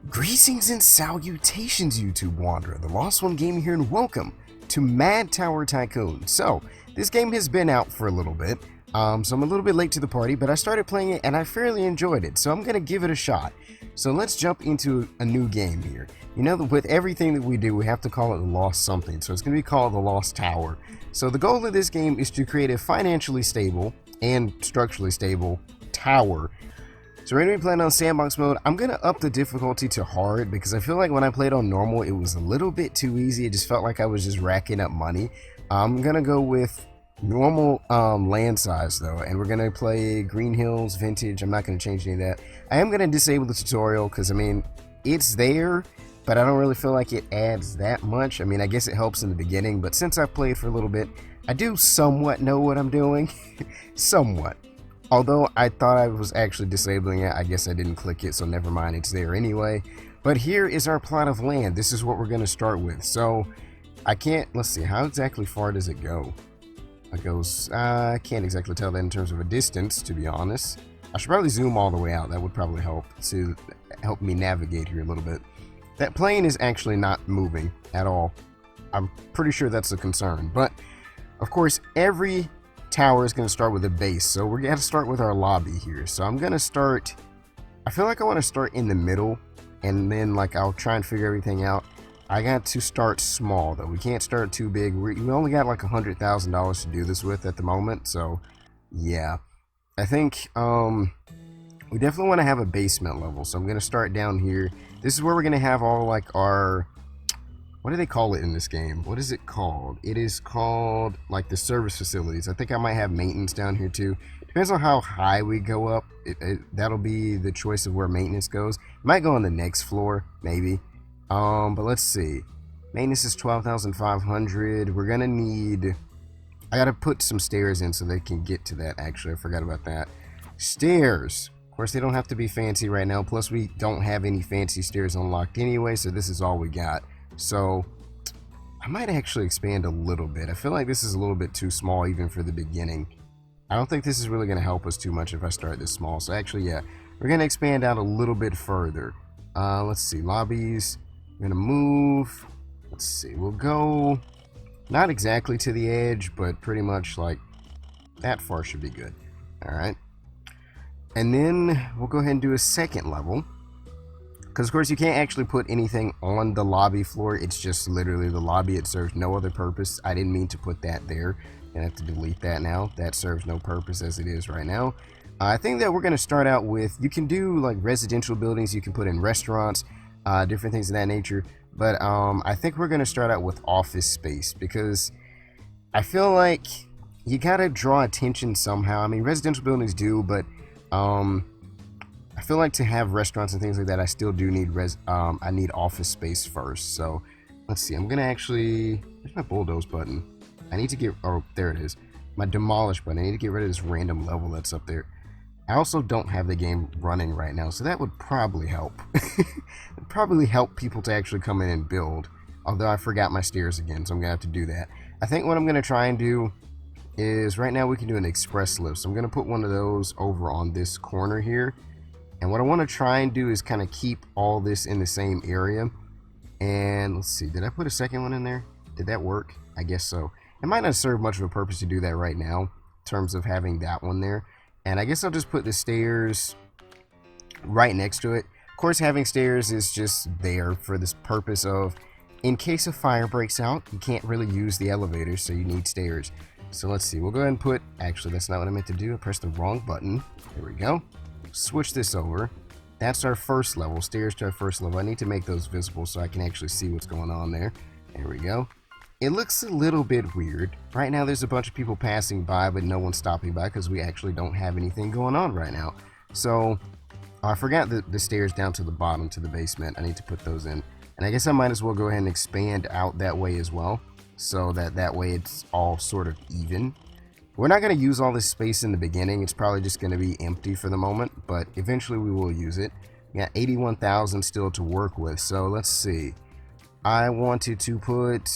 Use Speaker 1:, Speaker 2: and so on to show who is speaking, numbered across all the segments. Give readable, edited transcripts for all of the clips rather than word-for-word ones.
Speaker 1: Greetings and salutations, YouTube Wanderer. The Lost One Gaming here, and welcome to Mad Tower Tycoon. So, this game has been out for a little bit, so I'm a little bit late to the party, but I started playing it and I fairly enjoyed it, so I'm going to give it a shot. So let's jump into a new game here. You know, with everything that we do, we have to call it the Lost something, so it's going to be called the Lost Tower. So the goal of this game is to create a financially stable and structurally stable tower. So we're going to be playing on sandbox mode. I'm going to up the difficulty to hard because I feel like when I played on normal, it was a little bit too easy. It just felt like I was just racking up money. I'm going to go with normal land size though, and we're going to play Green Hills Vintage. I'm not going to change any of that. I am going to disable the tutorial because, I mean, it's there, but I don't really feel like it adds that much. I mean, I guess it helps in the beginning, but since I've played for a little bit, I do somewhat know what I'm doing. Somewhat. Although I thought I was actually disabling it, I guess I didn't click it, so never mind, it's there anyway. But here is our plot of land. This is what we're going to start with. So, I can't, let's see, how exactly far does it go? It goes, I can't exactly tell that in terms of a distance, to be honest. I should probably zoom all the way out. That would probably help to help me navigate here a little bit. That plane is actually not moving at all. I'm pretty sure that's a concern. But, of course, every tower is going to start with a base, so we're going to start with our lobby here. So I'm going to start, I feel like I want to start in the middle, and then like I'll try and figure everything out. I got to start small though. We can't start too big. We only got like $100,000 to do this with at the moment, so yeah. I think we definitely want to have a basement level, so I'm going to start down here. This is where we're going to have all like our, what do they call it in this game? What is it called? It is called, like, the service facilities. I think I might have maintenance down here, too. Depends on how high we go up. That'll be the choice of where maintenance goes. It might go on the next floor, maybe. But let's see. Maintenance is 12,500. We're gonna need, I gotta put some stairs in so they can get to that, actually. I forgot about that. Stairs. Of course, they don't have to be fancy right now. Plus, we don't have any fancy stairs unlocked anyway, so this is all we got. So, I might actually expand a little bit. I feel like this is a little bit too small even for the beginning. I don't think this is really going to help us too much if I start this small. So actually, yeah, we're going to expand out a little bit further. Let's see, lobbies. We're going to move. Let's see, we'll go not exactly to the edge, but pretty much like that far should be good. Alright. And then we'll go ahead and do a second level. Because, of course, you can't actually put anything on the lobby floor. It's just literally the lobby. It serves no other purpose. I didn't mean to put that there. I have to delete that now. That serves no purpose as it is right now. I think that we're going to start out with, you can do like residential buildings. You can put in restaurants, different things of that nature. But I think we're going to start out with office space. Because I feel like you got to draw attention somehow. I mean, residential buildings do, but I feel like to have restaurants and things like that, I still do need I need office space first. So let's see. I'm gonna actually, where's my bulldoze button? I need to get, oh, there it is. My demolish button. I need to get rid of this random level that's up there. I also don't have the game running right now, so that would probably help. It'd probably help people to actually come in and build. Although I forgot my stairs again, so I'm gonna have to do that. I think what I'm gonna try and do is, right now we can do an express lift. So I'm gonna put one of those over on this corner here. And what I want to try and do is kind of keep all this in the same area. And let's see, did I put a second one in there? Did that work? I guess so. It might not serve much of a purpose to do that right now, in terms of having that one there. And I guess I'll just put the stairs right next to it. Of course, having stairs is just there for this purpose of, in case a fire breaks out, you can't really use the elevator, so you need stairs. So let's see, we'll go ahead and put, actually, that's not what I meant to do. I pressed the wrong button. There we go. Switch this over. That's our first level, stairs to our first level. I need to make those visible so I can actually see what's going on there. There we go. It looks a little bit weird. Right now there's a bunch of people passing by, but no one's stopping by because we actually don't have anything going on right now. So, I forgot the stairs down to the bottom to the basement. I need to put those in. And I guess I might as well go ahead and expand out that way as well, so that way it's all sort of even. We're not going to use all this space in the beginning. It's probably just going to be empty for the moment, but eventually we will use it. We got 81,000 still to work with, so let's see. I wanted to put,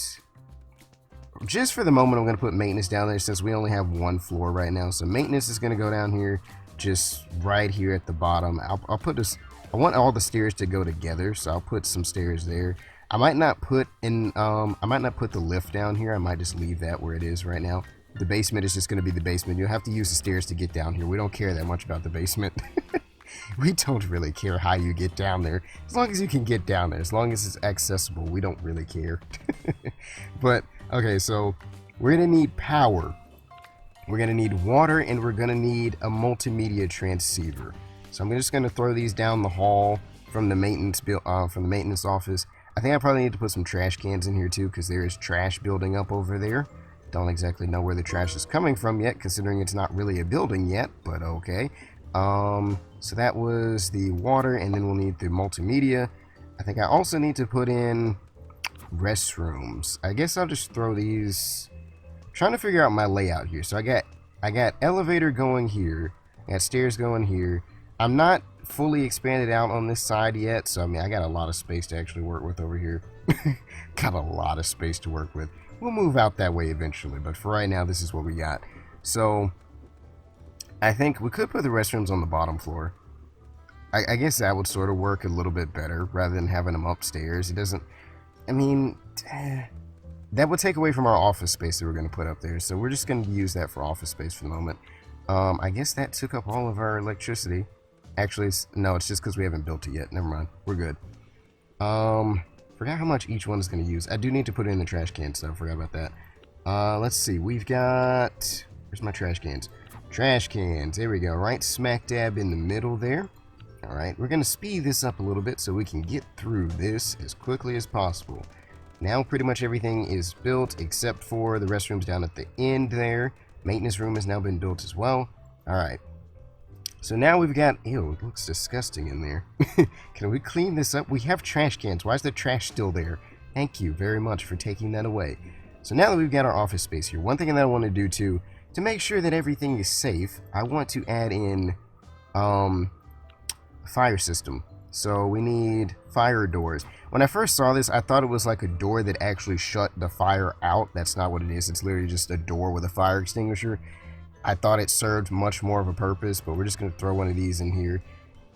Speaker 1: just for the moment, I'm going to put maintenance down there since we only have one floor right now. So maintenance is going to go down here, just right here at the bottom. I'll put this I want all the stairs to go together, so I'll put some stairs there. I might not put the lift down here. I might just leave that where it is right now. The basement is just going to be the basement. You'll have to use the stairs to get down here. We don't care that much about the basement. We don't really care how you get down there. As long as you can get down there. As long as it's accessible, we don't really care. But, okay, so we're going to need power. We're going to need water, and we're going to need a multimedia transceiver. So I'm just going to throw these down the hall from the maintenance office. I think I probably need to put some trash cans in here too, because there is trash building up over there. Don't exactly know where the trash is coming from yet, considering it's not really a building yet, but okay. So that was the water, and then we'll need the multimedia. I think I also need to put in restrooms. I guess I'll just throw these. I'm trying to figure out my layout here. So I got elevator going here. I got stairs going here. I'm not fully expanded out on this side yet, so I mean I got a lot of space to actually work with over here. Got a lot of space to work with. We'll move out that way eventually, but for right now this is what we got. So I think we could put the restrooms on the bottom floor. I guess that would sort of work a little bit better rather than having them upstairs. It doesn't, I mean, that would take away from our office space that we're going to put up there, so we're just going to use that for office space for the moment. I guess that took up all of our electricity. Actually, no, it's just because we haven't built it yet. Never mind. We're good. Forgot how much each one is going to use. I do need to put it in the trash cans, so I forgot about that. Let's see. We've got... Where's my trash cans? Trash cans. There we go. Right smack dab in the middle there. Alright, we're going to speed this up a little bit so we can get through this as quickly as possible. Now pretty much everything is built except for the restrooms down at the end there. Maintenance room has now been built as well. Alright. So now we've got... Ew, it looks disgusting in there. Can we clean this up? We have trash cans. Why is the trash still there? Thank you very much for taking that away. So now that we've got our office space here, one thing that I want to do too, to make sure that everything is safe, I want to add in fire system. So we need fire doors. When I first saw this, I thought it was like a door that actually shut the fire out. That's not what it is. It's literally just a door with a fire extinguisher. I thought it served much more of a purpose, but we're just going to throw one of these in here.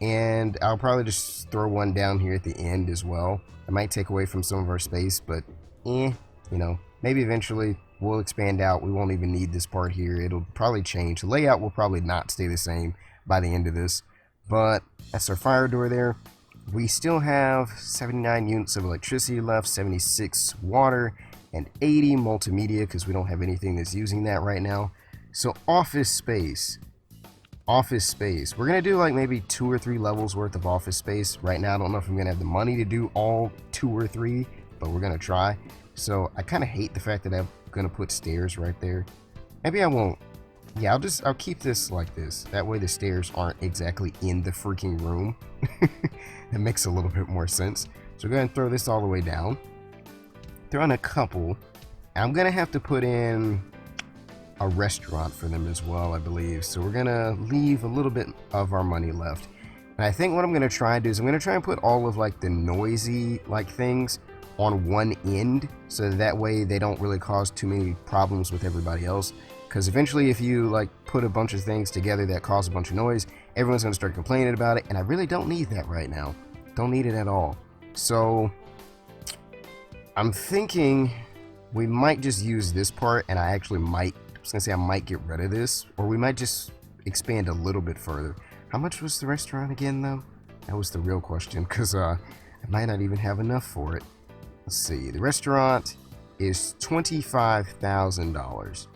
Speaker 1: And I'll probably just throw one down here at the end as well. It might take away from some of our space, but you know, maybe eventually we'll expand out. We won't even need this part here. It'll probably change. The layout will probably not stay the same by the end of this. But that's our fire door there. We still have 79 units of electricity left, 76 water, and 80 multimedia because we don't have anything that's using that right now. So office space. Office space. We're going to do like maybe 2 or 3 levels worth of office space. Right now I don't know if I'm going to have the money to do all 2 or 3, but we're going to try. So I kind of hate the fact that I'm going to put stairs right there. Maybe I won't. Yeah, I'll keep this like this. That way the stairs aren't exactly in the freaking room. That makes a little bit more sense. So go ahead and throw this all the way down. Throw in a couple. I'm going to have to put in a restaurant for them as well, I believe. So we're going to leave a little bit of our money left. And I think what I'm going to try and do is I'm going to try and put all of like the noisy like things on one end. So that way they don't really cause too many problems with everybody else. Because eventually if you like put a bunch of things together that cause a bunch of noise, everyone's going to start complaining about it, and I really don't need that right now. Don't need it at all. So I'm thinking we might just use this part, and I might get rid of this, or we might just expand a little bit further. How much was the restaurant again though? That was the real question, because I might not even have enough for it. Let's see, the restaurant is $25,000.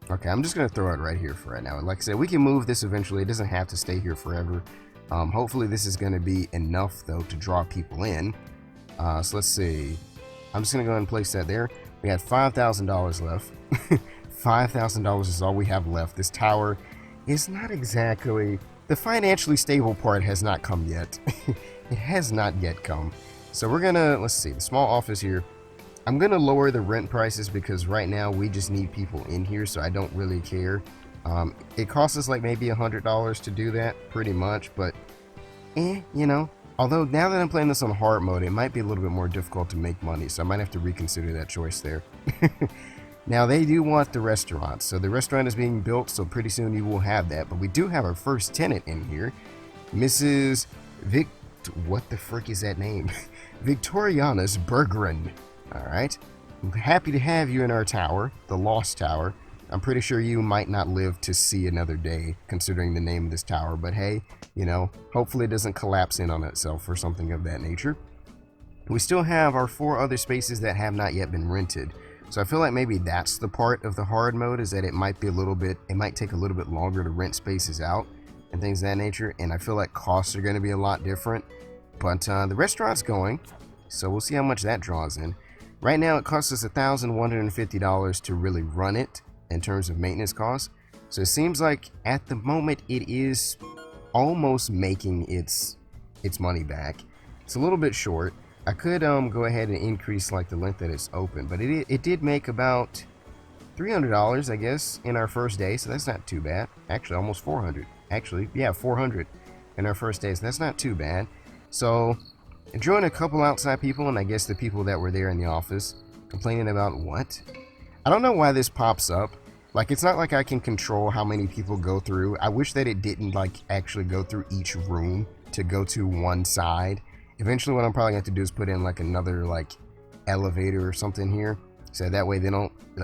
Speaker 1: Okay, I'm just going to throw it right here for right now. Like I said, we can move this eventually. It doesn't have to stay here forever. Hopefully this is going to be enough, though, to draw people in. So let's see. I'm just going to go ahead and place that there. We had $5,000 left. $5,000 is all we have left. This tower is not exactly... The financially stable part has not come yet. It has not yet come. So we're going to... Let's see. The small office here. I'm going to lower the rent prices because right now we just need people in here, so I don't really care. It costs us like maybe $100 to do that, pretty much, but you know. Although now that I'm playing this on hard mode, it might be a little bit more difficult to make money, so I might have to reconsider that choice there. Now they do want the restaurant, so the restaurant is being built, so pretty soon you will have that. But we do have our first tenant in here, Mrs. what the frick is that name? Victorianus Berggren. Alright. I'm happy to have you in our tower, the Lost Tower. I'm pretty sure you might not live to see another day, considering the name of this tower, but hey, you know, hopefully it doesn't collapse in on itself or something of that nature. We still have our 4 other spaces that have not yet been rented. So I feel like maybe that's the part of the hard mode, is that it might take a little bit longer to rent spaces out and things of that nature, and I feel like costs are going to be a lot different. But the restaurant's going, so we'll see how much that draws in. Right now it costs us $1,150 to really run it in terms of maintenance costs. So it seems like at the moment it is almost making its money back. It's a little bit short. I could go ahead and increase like the length that it's open, but it did make about $300, I guess, in our first day, so that's not too bad. Actually, almost 400. Actually, yeah, 400 in our first day, so that's not too bad. So, enjoying a couple outside people, and I guess the people that were there in the office, complaining about what? I don't know why this pops up. Like, it's not like I can control how many people go through. I wish that it didn't, like, actually go through each room to go to one side. Eventually, what I'm probably going to have to do is put in, like, another, like, elevator or something here. So that way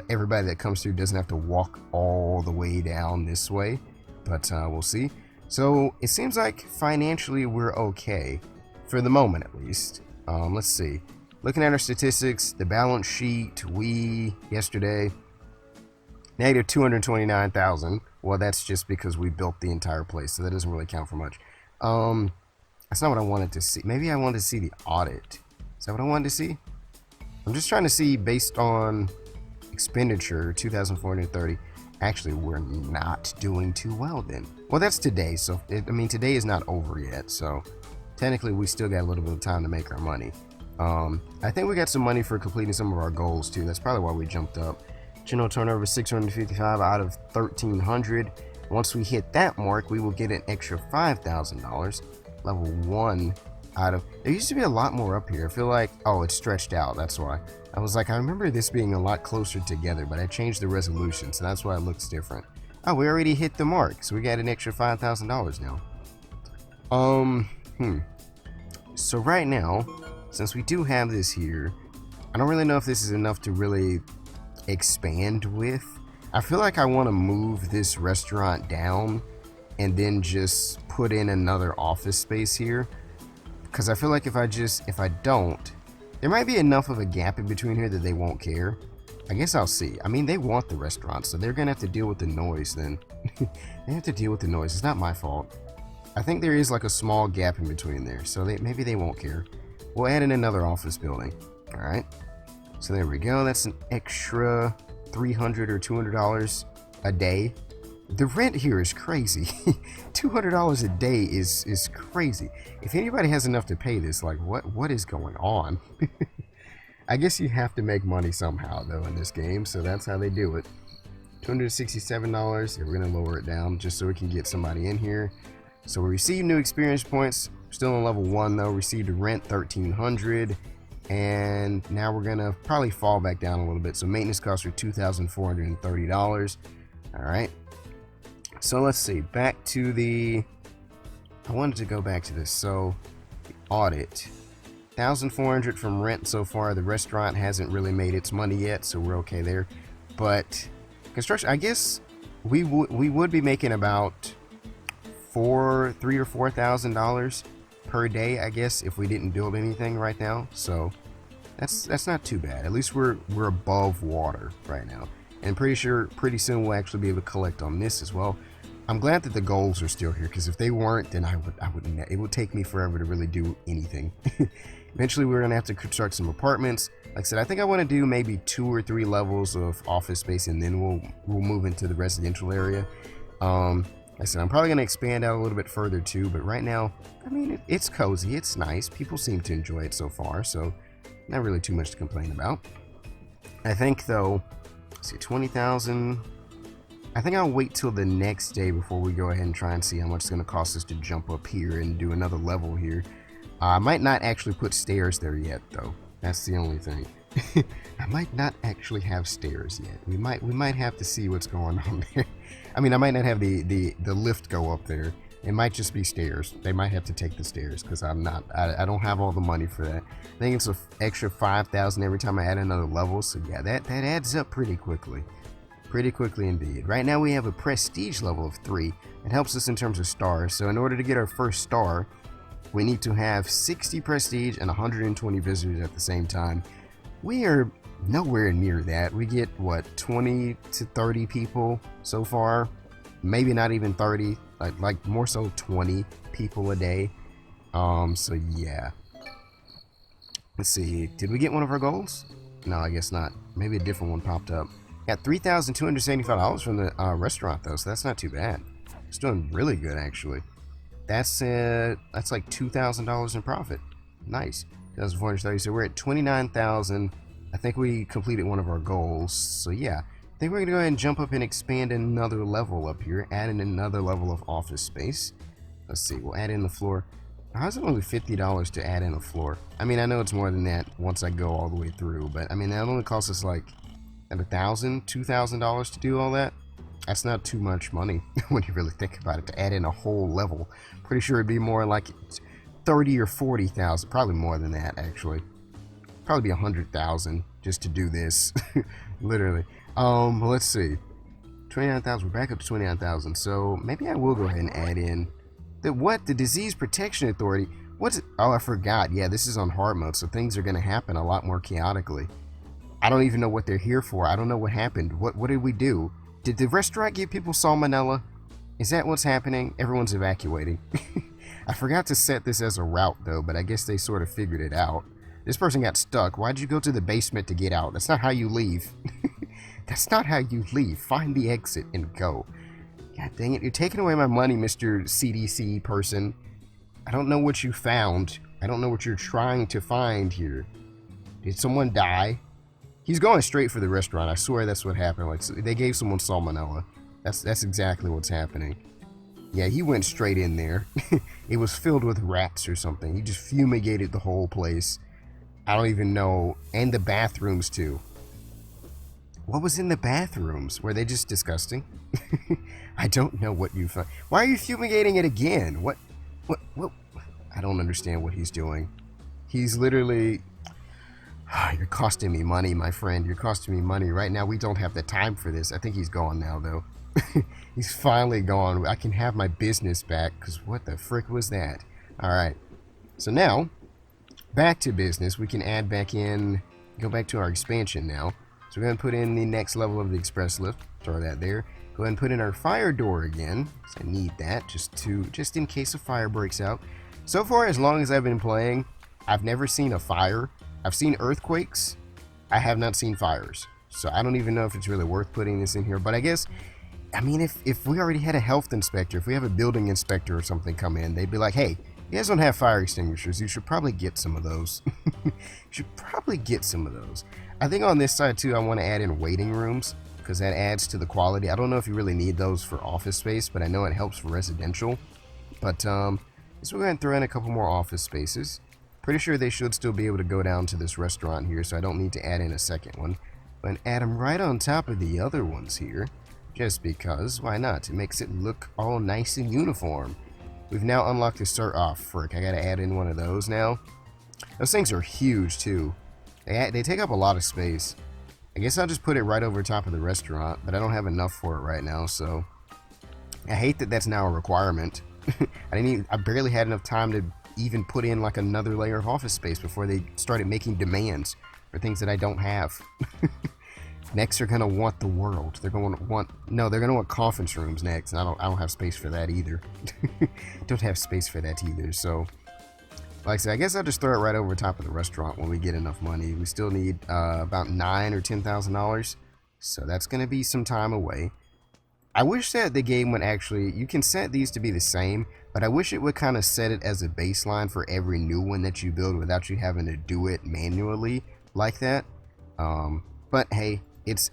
Speaker 1: everybody that comes through doesn't have to walk all the way down this way. But we'll see. So, it seems like financially we're okay. For the moment, at least. Let's see. Looking at our statistics, the balance sheet, yesterday, negative 229,000. Well, that's just because we built the entire place, so that doesn't really count for much. That's not what I wanted to see. Maybe I wanted to see the audit. Is that what I wanted to see? I'm just trying to see based on expenditure, 2,430. Actually, we're not doing too well then. Well, that's today, so today is not over yet, so technically we still got a little bit of time to make our money. I think we got some money for completing some of our goals too. That's probably why we jumped up. General turnover 655 out of 1,300. Once we hit that mark, we will get an extra $5,000. Level 1 out of... There used to be a lot more up here. I feel like... Oh, it's stretched out. That's why. I was like, I remember this being a lot closer together, but I changed the resolution, so that's why it looks different. Oh, we already hit the mark, so we got an extra $5,000 now. So right now, since we do have this here, I don't really know if this is enough to really expand with. I feel like I want to move this restaurant down and then just put in another office space here, because I feel like if I don't, there might be enough of a gap in between here that they won't care. I guess I'll see. I mean, they want the restaurant, so they're gonna have to deal with the noise then. They have to deal with the noise. It's not my fault. I think there is like a small gap in between there, so maybe they won't care. We'll add in another office building. All right. So there we go. That's an extra $300 or $200 a day. The rent here is crazy. $200 a day is crazy. If anybody has enough to pay this, like what is going on? I guess you have to make money somehow though in this game, so that's how they do it. $267. Yeah, we're gonna lower it down just so we can get somebody in here. So we received new experience points. Still on level 1 though. Received a rent 1,300. And now we're gonna probably fall back down a little bit. So maintenance costs are $2,430. Alright. So let's see. Back to the... I wanted to go back to this. So the audit. 1,400 from rent so far. The restaurant hasn't really made its money yet, so we're okay there. But construction, I guess we would be making about $3,000 or $4,000 per day, I guess, if we didn't build anything right now. So that's not too bad. At least we're above water right now, and pretty sure pretty soon we'll actually be able to collect on this as well. I'm glad that the goals are still here, because if they weren't, then I wouldn't. It would take me forever to really do anything. Eventually, we're gonna have to construct some apartments. Like I said, I think I want to do maybe 2 or 3 levels of office space, and then we'll move into the residential area. Like I said, I'm probably gonna expand out a little bit further too, but right now, I mean, it's cozy, it's nice. People seem to enjoy it so far, so not really too much to complain about. I think though, let's see, 20,000. I think I'll wait till the next day before we go ahead and try and see how much it's gonna cost us to jump up here and do another level here. I might not actually put stairs there yet, though. That's the only thing. I might not actually have stairs yet. We might have to see what's going on there. I mean, I might not have the lift go up there. It might just be stairs. They might have to take the stairs because I don't have all the money for that. I think it's an extra 5,000 every time I add another level. So yeah, that adds up pretty quickly. Pretty quickly indeed. Right now we have a prestige level of 3. It helps us in terms of stars. So in order to get our first star, we need to have 60 prestige and 120 visitors at the same time. We are nowhere near that. We get, what, 20 to 30 people so far? Maybe not even 30. Like more so 20 people a day. So yeah. Let's see. Did we get one of our goals? No, I guess not. Maybe a different one popped up. Got $3,275 from the restaurant though, so that's not too bad. It's doing really good actually. That's like $2,000 in profit. Nice. 2,430. So we're at 29,000. I think we completed one of our goals. So yeah, I think we're gonna go ahead and jump up and expand another level up here, add in another level of office space. Let's see. We'll add in the floor. How's it only $50 to add in a floor? I mean, I know it's more than that once I go all the way through, but I mean that only costs us like $1,000, $2,000 to do all that. That's not too much money when you really think about it to add in a whole level. Pretty sure it'd be more like 30 or 40,000, probably more than that actually. Probably be 100,000 just to do this, literally. Let's see, 29,000. We're back up to 29,000. So maybe I will go ahead and add in the Disease Protection Authority. What's it? Oh, I forgot. Yeah, this is on hard mode, so things are gonna happen a lot more chaotically. I don't even know what they're here for. I don't know what happened. What did we do? Did the restaurant give people salmonella? Is that what's happening? Everyone's evacuating. I forgot to set this as a route though, but I guess they sort of figured it out. This person got stuck. Why'd you go to the basement to get out? That's not how you leave. That's not how you leave. Find the exit and go. God dang it. You're taking away my money, Mr. CDC person. I don't know what you found. I don't know what you're trying to find here. Did someone die? He's going straight for the restaurant. I swear that's what happened. Like, they gave someone salmonella. That's exactly what's happening. Yeah, he went straight in there. It was filled with rats or something. He just fumigated the whole place. I don't even know. And the bathrooms too. What was in the bathrooms? Were they just disgusting? I don't know what you found. Why are you fumigating it again? What? I don't understand what he's doing. He's literally... You're costing me money, my friend. You're costing me money. Right now, we don't have the time for this. I think he's gone now, though. He's finally gone. I can have my business back, because what the frick was that? Alright. So now, back to business. We can add back in... Go back to our expansion now. So we're going to put in the next level of the express lift. Throw that there. Go ahead and put in our fire door again. I need that, just in case a fire breaks out. So far, as long as I've been playing, I've never seen a fire. I've seen earthquakes. I have not seen fires. So I don't even know if it's really worth putting this in here. But I guess, I mean, if we already had a health inspector, if we have a building inspector or something come in, they'd be like, hey, you guys don't have fire extinguishers. You should probably get some of those. You should probably get some of those. I think on this side, too, I want to add in waiting rooms because that adds to the quality. I don't know if you really need those for office space, but I know it helps for residential. But so we're going to throw in a couple more office spaces. Pretty sure they should still be able to go down to this restaurant here, so I don't need to add in a second one. But add them right on top of the other ones here, just because, why not? It makes it look all nice and uniform. We've now unlocked the start off. Frick, I gotta add in one of those now. Those things are huge too. They take up a lot of space. I guess I'll just put it right over top of the restaurant, but I don't have enough for it right now, so... I hate that that's now a requirement. I barely had enough time to even put in like another layer of office space before they started making demands for things that I don't have. Next, they're gonna want the world. They're gonna want conference rooms next, and I don't have space for that either. Don't have space for that either. So, like I said, I guess I'll just throw it right over top of the restaurant when we get enough money. We still need about $9,000 or $10,000, so that's gonna be some time away. I wish that the game would actually, you can set these to be the same, but I wish it would kind of set it as a baseline for every new one that you build without you having to do it manually like that. But hey,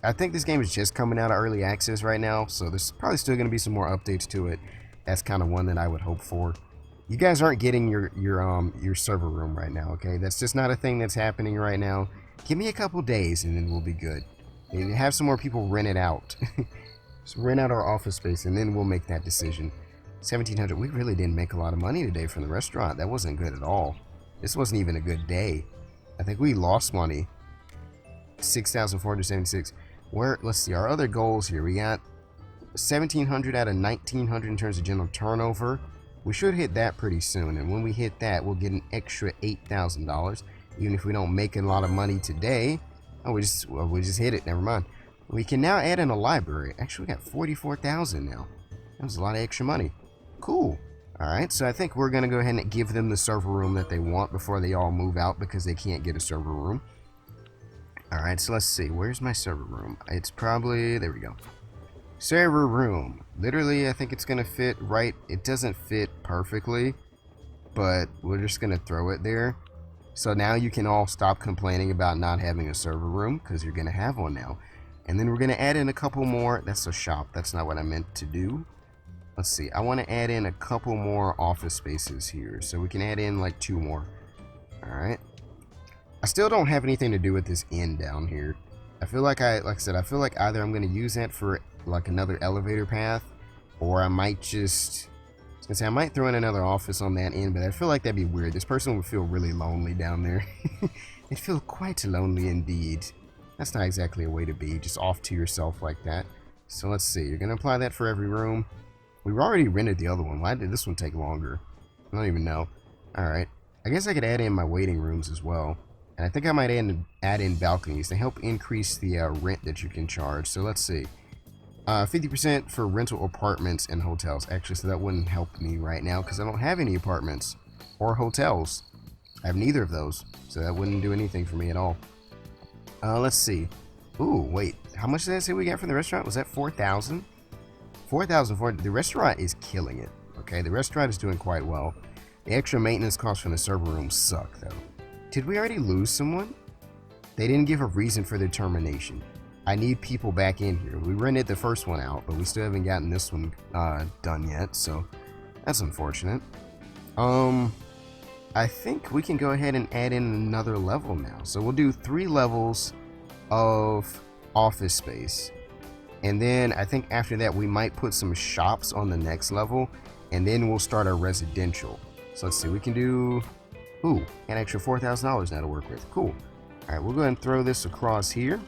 Speaker 1: I think this game is just coming out of early access right now, so there's probably still going to be some more updates to it. That's kind of one that I would hope for. You guys aren't getting your server room right now, okay? That's just not a thing that's happening right now. Give me a couple days and then we'll be good. Maybe have some more people rent it out. So rent out our office space and then we'll make that decision. $1,700. We really didn't make a lot of money today from the restaurant. That wasn't good at all. This wasn't even a good day. I think we lost money. 6,476. Let's see, our other goals here. We got 1,700 out of 1,900 in terms of general turnover. We should hit that pretty soon, and when we hit that, we'll get an extra $8,000. Even if we don't make a lot of money today. Oh, we just hit it. Never mind. We can now add in a library. Actually, we got 44,000 now. That was a lot of extra money. Cool. Alright, so I think we're going to go ahead and give them the server room that they want before they all move out because they can't get a server room. Alright, so let's see. Where's my server room? It's probably... There we go. Server room. Literally, I think it's going to fit right. It doesn't fit perfectly, but we're just going to throw it there. So now you can all stop complaining about not having a server room because you're going to have one now. And then we're going to add in a couple more. That's a shop. That's not what I meant to do. Let's see. I want to add in a couple more office spaces here. So we can add in like 2 more. Alright. I still don't have anything to do with this inn down here. I feel like like I said, I feel like either I'm going to use that for like another elevator path, or I might just... I was going to say, I might throw in another office on that end, but I feel like that'd be weird. This person would feel really lonely down there. They'd feel quite lonely indeed. That's not exactly a way to be, just off to yourself like that. So let's see. You're going to apply that for every room. We've already rented the other one. Why did this one take longer? I don't even know. Alright. I guess I could add in my waiting rooms as well. And I think I might add in balconies. They help increase the rent that you can charge. So let's see. 50% for rental apartments and hotels. Actually, so that wouldn't help me right now because I don't have any apartments or hotels. I have neither of those. So that wouldn't do anything for me at all. Let's see. Ooh, wait. How much did I say we got from the restaurant? Was that 4,000? 4,000. The restaurant is killing it. Okay, the restaurant is doing quite well. The extra maintenance costs from the server room suck, though. Did we already lose someone? They didn't give a reason for their termination. I need people back in here. We rented the first one out, but we still haven't gotten this one done yet, so that's unfortunate. I think we can go ahead and add in another level now. So we'll do 3 levels of office space. And then I think after that we might put some shops on the next level, and then we'll start our residential. So let's see, we can do... Ooh, an extra $4,000 now to work with. Cool. Alright, we'll go ahead and throw this across here.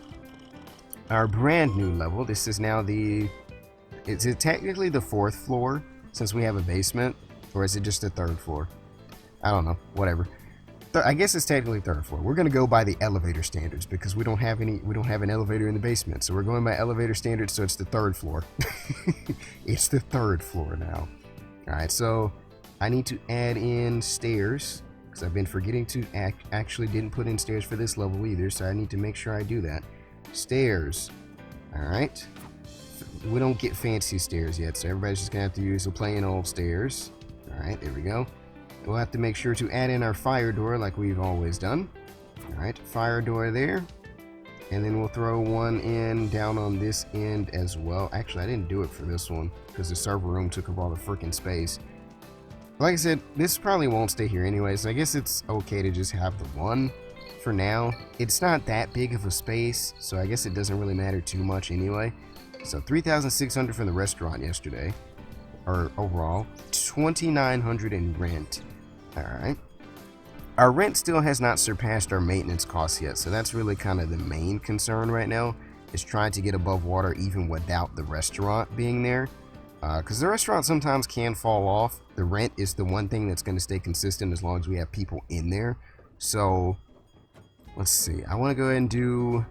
Speaker 1: Our brand new level. This is now the... Is it technically the 4th floor, since we have a basement? Or is it just the 3rd floor? I don't know. Whatever. I guess it's technically 3rd floor. We're going to go by the elevator standards, because we don't have an elevator in the basement. So we're going by elevator standards, so it's the 3rd floor. It's the 3rd floor now. Alright, so I need to add in stairs. Because I've been forgetting to actually didn't put in stairs for this level either, so I need to make sure I do that. Stairs. Alright. We don't get fancy stairs yet, so everybody's just going to have to use the plain old stairs. Alright, there we go. We'll have to make sure to add in our fire door like we've always done. Alright, fire door there. And then we'll throw one in down on this end as well. Actually, I didn't do it for this one because the server room took up all the freaking space. Like I said, this probably won't stay here anyway, so I guess it's okay to just have the one for now. It's not that big of a space, so I guess it doesn't really matter too much anyway. So 3,600 from the restaurant yesterday, or overall, 2,900 in rent. Alright. Our rent still has not surpassed our maintenance costs yet, so that's really kind of the main concern right now, is trying to get above water even without the restaurant being there. Because the restaurant sometimes can fall off. The rent is the one thing that's going to stay consistent as long as we have people in there. So, let's see. I want to go ahead and do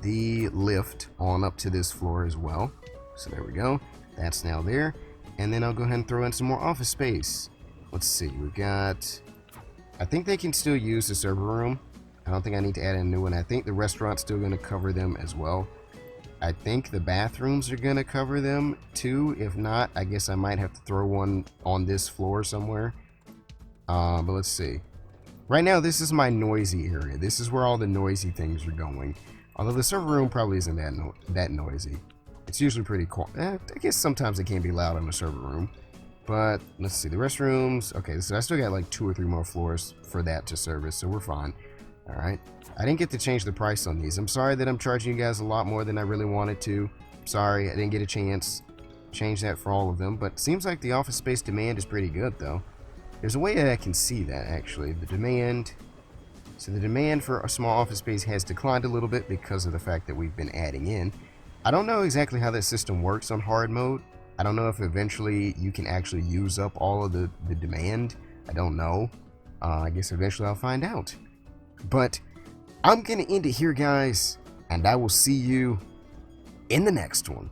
Speaker 1: the lift on up to this floor as well. So there we go. That's now there. And then I'll go ahead and throw in some more office space. Let's see. We've got... I think they can still use the server room. I don't think I need to add in a new one. I think the restaurant's still going to cover them as well. I think the bathrooms are going to cover them too. If not, I guess I might have to throw one on this floor somewhere. But let's see. Right now, this is my noisy area. This is where all the noisy things are going. Although the server room probably isn't that noisy. It's usually pretty quiet. I guess sometimes it can be loud in the server room. But let's see. The restrooms. Okay, so I still got like 2 or 3 more floors for that to service. So we're fine. Alright. I didn't get to change the price on these. I'm sorry that I'm charging you guys a lot more than I really wanted to. Sorry, I didn't get a chance. change that for all of them, but seems like the office space demand is pretty good, though. There's a way that I can see that, actually. The demand... So the demand for a small office space has declined a little bit because of the fact that we've been adding in. I don't know exactly how that system works on hard mode. I don't know if eventually you can actually use up all of the demand. I don't know. I guess eventually I'll find out. But I'm going to end it here, guys, and I will see you in the next one.